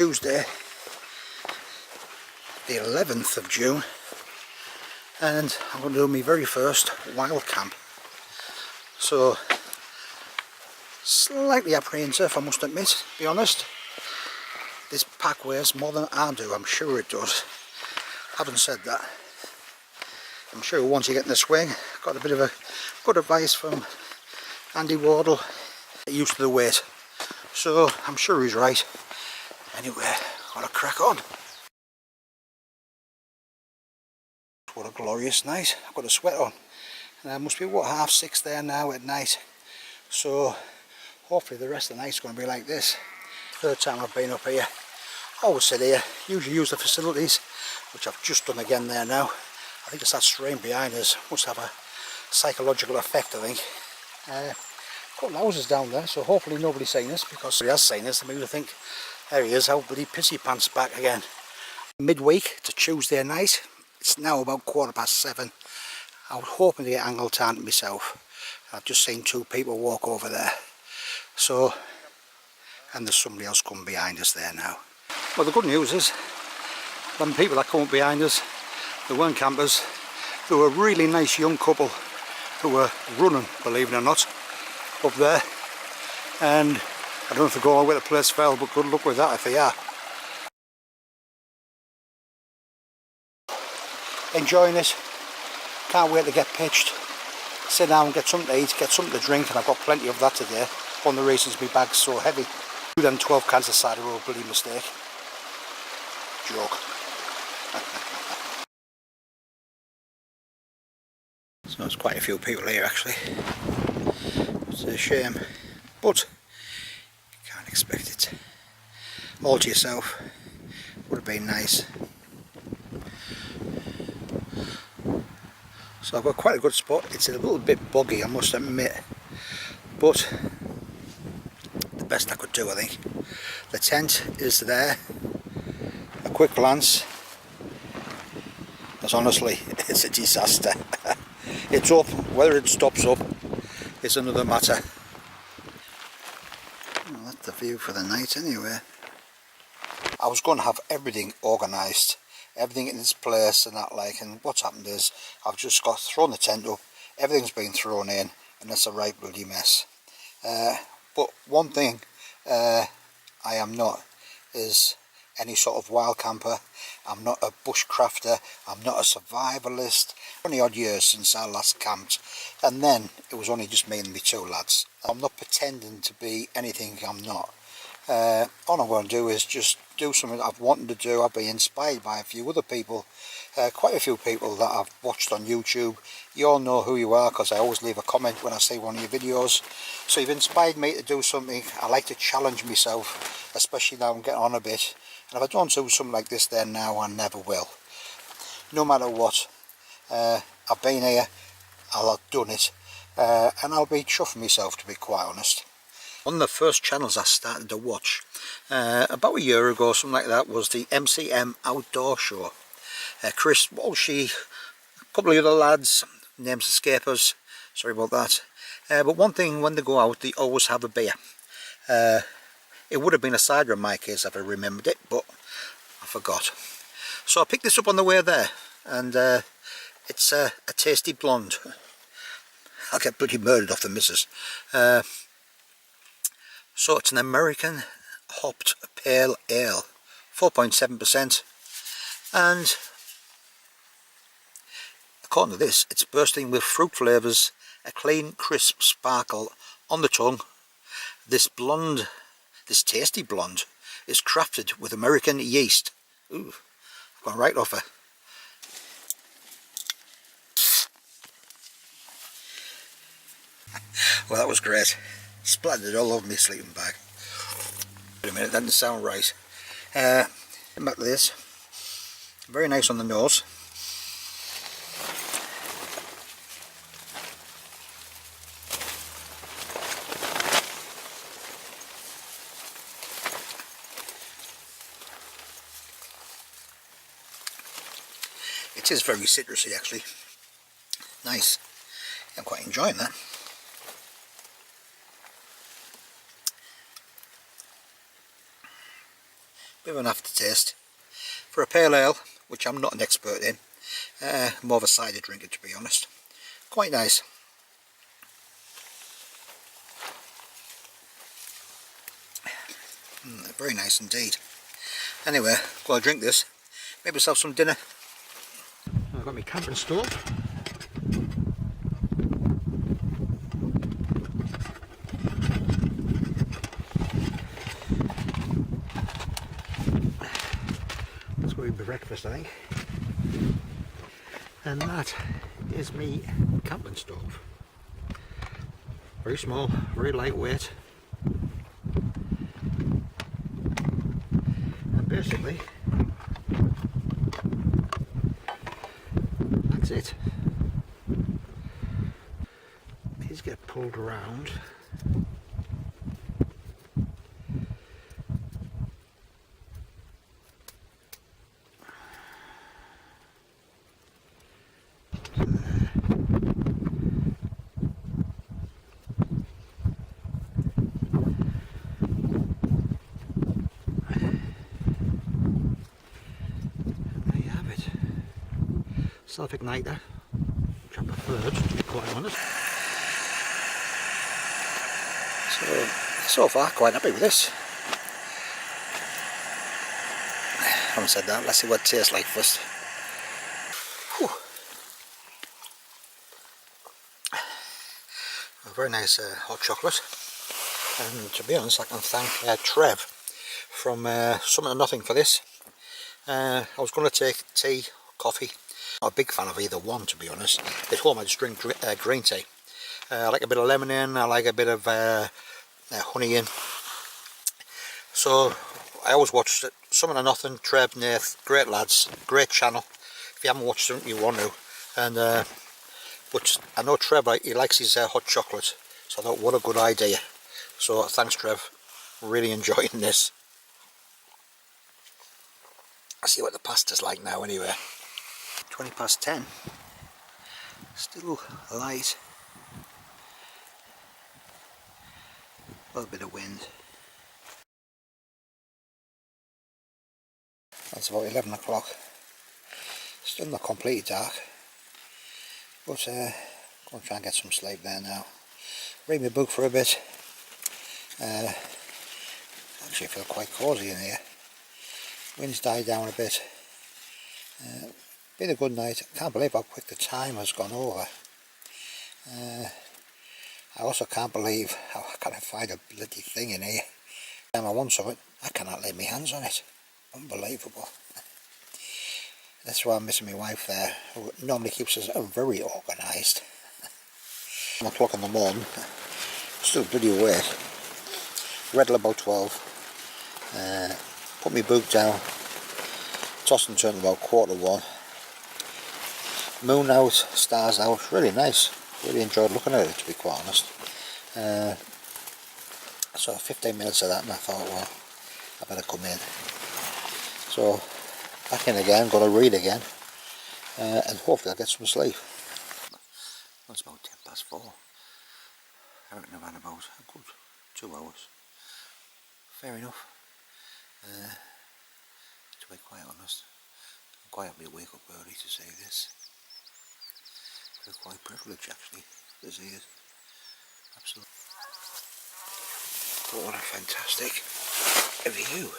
Tuesday, the 11th of June, and I'm going to do my very first Wildcamp. So, slightly apprehensive, I must admit, to be honest. This pack weighs more than I do, I'm sure it does. Having said that, I'm sure once you get in the swing, got a bit of a good advice from Andy Wardle, get used to the weight. So I'm sure he's right. Anyway, got to crack on. What a glorious night. I've got a sweat on. And it must be what, 6:30 there now at night. So hopefully the rest of the night's going to be like this. Third time I've been up here. Always sit here, usually use the facilities, which I've just done again there now. I think it's that stream behind us, must have a psychological effect, I think. A couple of houses down there, so hopefully nobody's seen this, because if he has seen this, I mean, I think, there he is, how bloody pissy pants back again. Midweek, it's a Tuesday night, it's now about 7:15. I was hoping to get Angle Tarn myself. I've just seen two people walk over there. So, and there's somebody else coming behind us there now. Well, the good news is, them people that come up behind us, they weren't campers. They were a really nice young couple who were running, believe it or not, up there. And I don't know if they're going where the place fell, but good luck with that if they are. Enjoying it. Can't wait to get pitched. Sit down and get something to eat, get something to drink, and I've got plenty of that today. One of the reasons my bag's so heavy. Do them 12 cans of cider were a bloody mistake. Joke. So there's quite a few people here actually. It's a shame, but you can't expect it. All to yourself would have been nice. So I've got quite a good spot. It's a little bit boggy, I must admit, but the best I could do, I think. The tent is there. A quick glance. Because honestly, it's a disaster. It's up. Whether it stops up is another matter. Well, that's the view for the night anyway. I was going to have everything organised, everything in its place and that like, and what's happened is I've just got thrown the tent up, everything's been thrown in, and it's a right bloody mess. But one thing I am not is any sort of wild camper. I'm not a bushcrafter, I'm not a survivalist. Only odd years since I last camped, and then it was only just me and my two lads. I'm not pretending to be anything I'm not. All I'm going to do is just do something I've wanted to do. I've been inspired by a few other people, quite a few people that I've watched on YouTube. You all know who you are because I always leave a comment when I see one of your videos. So you've inspired me to do something. I like to challenge myself, especially now I'm getting on a bit. And if I don't do something like this then now, I never will. No matter what. I've been here, I'll have done it, and I'll be chuffing myself, to be quite honest. One of the first channels I started to watch about a year ago, something like that, was the MCM Outdoors show. Chris, Walshy, a couple of other lads, names escape us, sorry about that. But one thing, when they go out, they always have a beer. It would have been a cider in my case if I remembered it, but I forgot. So I picked this up on the way there, and it's a tasty blonde. I'll get bloody murdered off the missus. So it's an American hopped pale ale, 4.7%, and according to this, it's bursting with fruit flavours, a clean, crisp sparkle on the tongue. This blonde, this tasty blonde, is crafted with American yeast. Ooh, I've gone right off her. Well, that was great. Splattered it all over my sleeping bag. Wait a minute, that didn't sound right. Back to this. Very nice on the nose. It is very citrusy actually. Nice. I'm quite enjoying that. bit of an aftertaste. For a pale ale, which I'm not an expert in, more of a cider drinker to be honest. Quite nice. Very nice indeed. Anyway, go and drink this, make myself some dinner. I've got my camping stove. That's going to be breakfast, I think. And that is me camping stove. Very small, very lightweight. And basically, that's it. These get pulled around. Self-igniter, which I preferred, to be quite honest. So far quite happy with this. Having said that, let's see what it tastes like first. Whew. A very nice hot chocolate, and to be honest I can thank Trev from Something to Nothing for this. I was going to take tea, coffee. I'm not a big fan of either one to be honest. At home I just drink green tea. I like a bit of lemon in, I like a bit of honey in. So I always watched it. Something to Nothing, Trev, Nath, great lads, great channel. If you haven't watched them you want to. And but I know Trev, he likes his hot chocolate, so I thought what a good idea. So thanks Trev, really enjoying this. I'll see what the pasta's like now anyway. 20 past 10, still light, a little bit of wind. It's about 11 o'clock, still not completely dark, but go and try and get some sleep there now. Read my book for a bit. Actually I feel quite cosy in here. Wind's died down a bit. Been a good night. I can't believe how quick the time has gone over. I also can't believe how I can't find a bloody thing in here. Time I want something, I cannot lay my hands on it. Unbelievable. That's why I'm missing my wife there, who normally keeps us very organised. 1 o'clock in the morning, still bloody awake. Read till about 12. Put my book down, tossed and turned about 1:15. Moon out, stars out, really nice. Really enjoyed looking at it to be quite honest. So 15 minutes of that and I thought, well, I better come in. So back in again, got to read again, and hopefully I'll get some sleep. Well, it's about 10 past 4. I reckon I've had about a good 2 hours. Fair enough. To be quite honest, I'm quite happy to wake up early to say this. I feel quite privileged actually, this is absolutely. But what a fantastic view.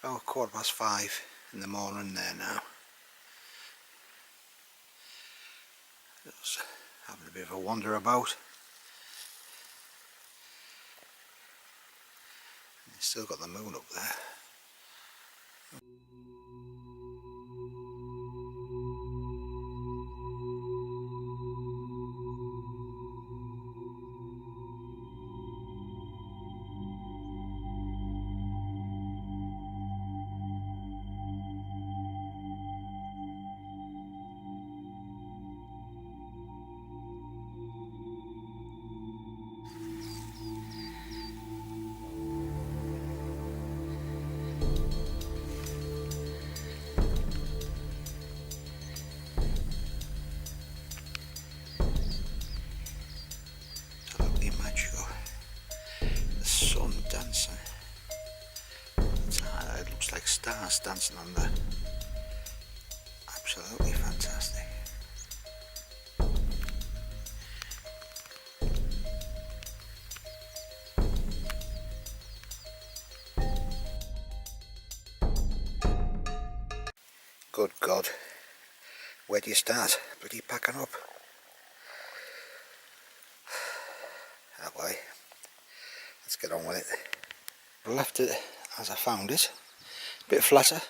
About 5:15 in the morning there now. Just having a bit of a wander about. And still got the moon up there. Totally magical. The sun dancing. It looks like stars dancing on there. Absolutely fantastic. Good God, where do you start? Bloody packing up. Oh boy, let's get on with it. I left it as I found it, a bit flatter.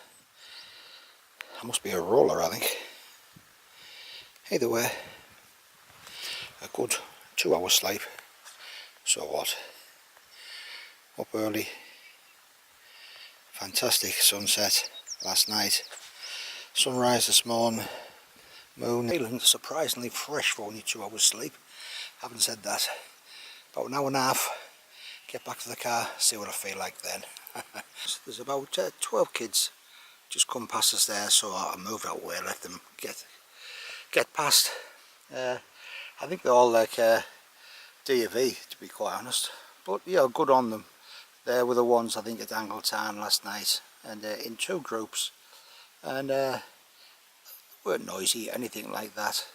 I must be a roller, I think. Either way, a good 2 hours sleep. So what? Up early. Fantastic sunset last night. Sunrise this morning. Moon. Feeling surprisingly fresh for only 2 hours sleep. Having said that, about an hour and a half. Get back to the car, see what I feel like then. There's about 12 kids just come past us there, so I moved out way, let them get past. I think they're all like D of E, to be quite honest, but yeah, good on them. They were the ones I think at Angle Tarn last night, and in 2 groups, and weren't noisy, anything like that.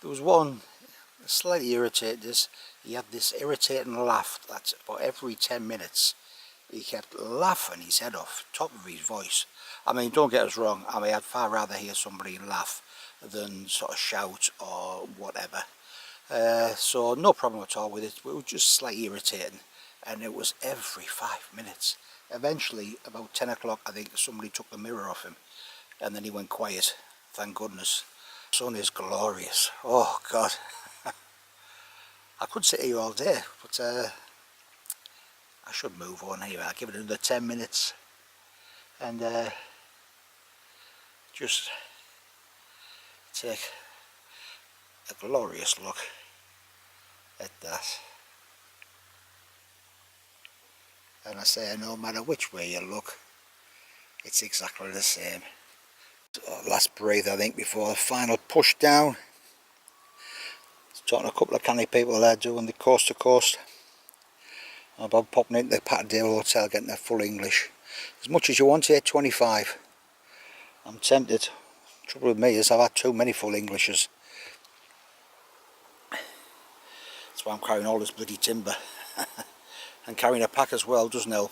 There was one slightly irritated us. He had this irritating laugh that about every 10 minutes he kept laughing his head off, top of his voice. I mean, don't get us wrong, I mean, I'd far rather hear somebody laugh than sort of shout or whatever. So no problem at all with it, but it was just slightly irritating, and it was every 5 minutes. Eventually, about 10 o'clock, I think somebody took the mirror off him, and then he went quiet, thank goodness. The sun is glorious, oh God. I could sit here all day, but I should move on anyway. I'll give it another 10 minutes and just take a glorious look at that. And I say, no matter which way you look, it's exactly the same. So last breathe, I think, before the final push down. Talking to a couple of canny people there doing the coast to coast. I'm about popping into the Patterdale hotel getting their full English. As much as you want here, 25. I'm tempted. Trouble with me is I've had too many full Englishes. That's why I'm carrying all this bloody timber. And carrying a pack as well doesn't help.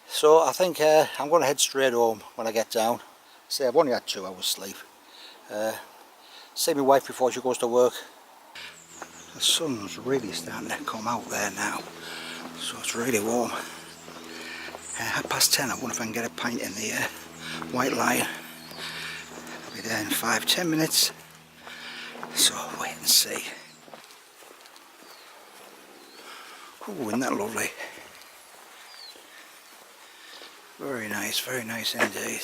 So I think I'm going to head straight home when I get down. See, I've only had 2 hours sleep. See my wife before she goes to work. The sun's really starting to come out there now, so it's really warm. 10:30, I wonder if I can get a pint in the White Lion. I'll be there in 5-10 minutes, so wait and see. Oh, isn't that lovely? Very nice indeed.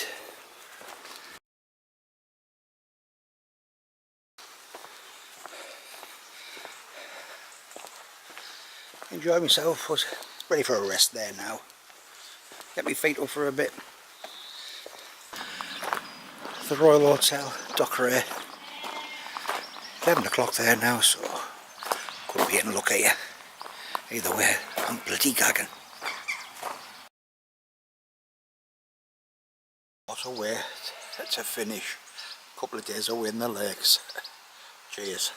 Enjoy myself, was ready for a rest there now. Get my feet up for a bit. The Royal Hotel, Dockeray. 11 o'clock there now, so Could be in luck here. Either way, I'm bloody gagging. What a way to finish. A couple of days away in the lakes. Cheers.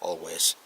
Always.